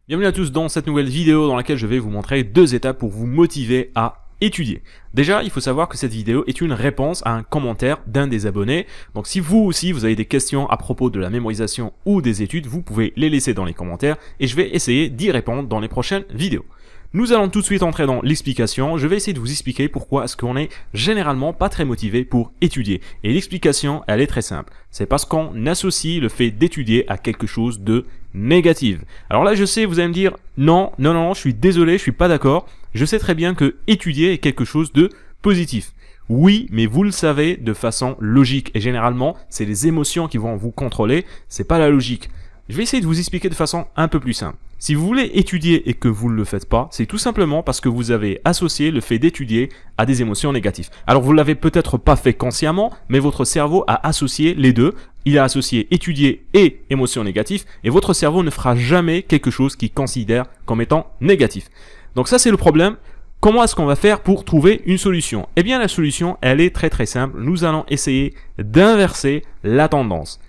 Bienvenue à tous dans cette nouvelle vidéo dans laquelle je vais vous montrer 2 étapes pour vous motiver à étudier. Déjà, il faut savoir que cette vidéo est une réponse à un commentaire d'un des abonnés. Donc si vous aussi vous avez des questions à propos de la mémorisation ou des études, vous pouvez les laisser dans les commentaires et je vais essayer d'y répondre dans les prochaines vidéos. Nous allons tout de suite entrer dans l'explication. Je vais essayer de vous expliquer pourquoi est-ce qu'on est généralement pas très motivé pour étudier. Et l'explication, elle est très simple. C'est parce qu'on associe le fait d'étudier à quelque chose de négatif. Alors là, je sais, vous allez me dire, non, je suis désolé, je suis pas d'accord. Je sais très bien que étudier est quelque chose de positif. Oui, mais vous le savez de façon logique. Et généralement, c'est les émotions qui vont vous contrôler, c'est pas la logique. Je vais essayer de vous expliquer de façon un peu plus simple. Si vous voulez étudier et que vous ne le faites pas, c'est tout simplement parce que vous avez associé le fait d'étudier à des émotions négatives. Alors vous l'avez peut-être pas fait consciemment, mais votre cerveau a associé les deux. Il a associé étudier et émotions négatives, et votre cerveau ne fera jamais quelque chose qu'il considère comme étant négatif. Donc ça c'est le problème. Comment est-ce qu'on va faire pour trouver une solution? Eh bien la solution, elle est très simple. Nous allons essayer d'inverser la tendance.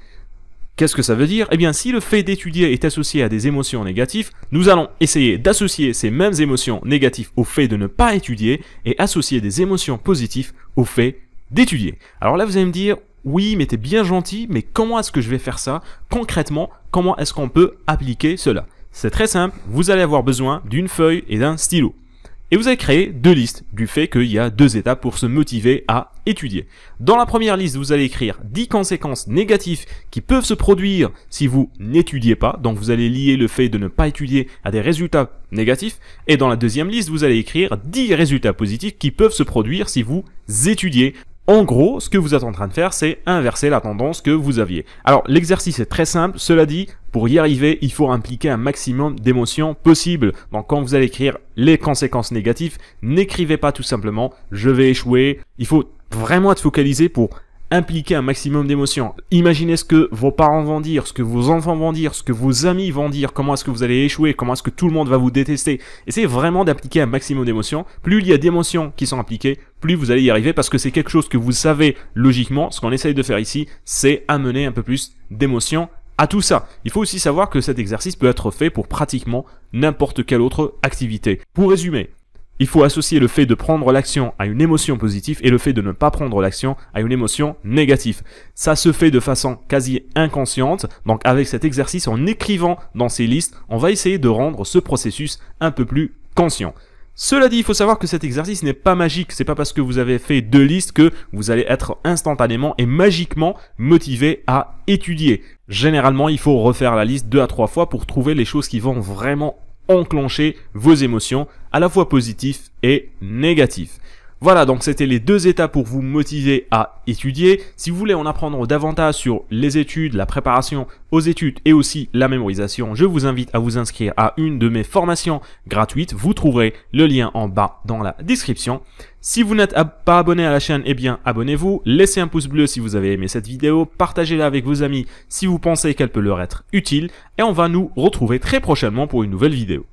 Qu'est-ce que ça veut dire? Eh bien, si le fait d'étudier est associé à des émotions négatives, nous allons essayer d'associer ces mêmes émotions négatives au fait de ne pas étudier et associer des émotions positives au fait d'étudier. Alors là, vous allez me dire, oui, mais t'es bien gentil, mais comment est-ce que je vais faire ça? Concrètement, comment est-ce qu'on peut appliquer cela? C'est très simple, vous allez avoir besoin d'une feuille et d'un stylo. Et vous allez créer 2 listes du fait qu'il y a 2 étapes pour se motiver à étudier. Dans la première liste, vous allez écrire 10 conséquences négatives qui peuvent se produire si vous n'étudiez pas. Donc vous allez lier le fait de ne pas étudier à des résultats négatifs. Et dans la deuxième liste, vous allez écrire 10 résultats positifs qui peuvent se produire si vous étudiez. En gros, ce que vous êtes en train de faire, c'est inverser la tendance que vous aviez. Alors, l'exercice est très simple. Cela dit, pour y arriver, il faut impliquer un maximum d'émotions possibles. Donc, quand vous allez écrire les conséquences négatives, n'écrivez pas tout simplement « je vais échouer ». Il faut vraiment être focalisé pour impliquer un maximum d'émotions. Imaginez ce que vos parents vont dire, ce que vos enfants vont dire, ce que vos amis vont dire, comment est-ce que vous allez échouer, comment est-ce que tout le monde va vous détester. Essayez vraiment d'appliquer un maximum d'émotions. Plus il y a d'émotions qui sont impliquées, plus vous allez y arriver parce que c'est quelque chose que vous savez logiquement. Ce qu'on essaye de faire ici, c'est amener un peu plus d'émotions à tout ça. Il faut aussi savoir que cet exercice peut être fait pour pratiquement n'importe quelle autre activité. Pour résumer, il faut associer le fait de prendre l'action à une émotion positive et le fait de ne pas prendre l'action à une émotion négative. Ça se fait de façon quasi inconsciente. Donc avec cet exercice, en écrivant dans ces listes, on va essayer de rendre ce processus un peu plus conscient. Cela dit, il faut savoir que cet exercice n'est pas magique. C'est pas parce que vous avez fait 2 listes que vous allez être instantanément et magiquement motivé à étudier. Généralement, il faut refaire la liste 2 à 3 fois pour trouver les choses qui vont vraiment enclencher vos émotions, à la fois positives et négatives. Voilà, donc c'était les 2 étapes pour vous motiver à étudier. Si vous voulez en apprendre davantage sur les études, la préparation aux études et aussi la mémorisation, je vous invite à vous inscrire à une de mes formations gratuites. Vous trouverez le lien en bas dans la description. Si vous n'êtes pas abonné à la chaîne, eh bien abonnez-vous, laissez un pouce bleu si vous avez aimé cette vidéo, partagez-la avec vos amis si vous pensez qu'elle peut leur être utile et on va nous retrouver très prochainement pour une nouvelle vidéo.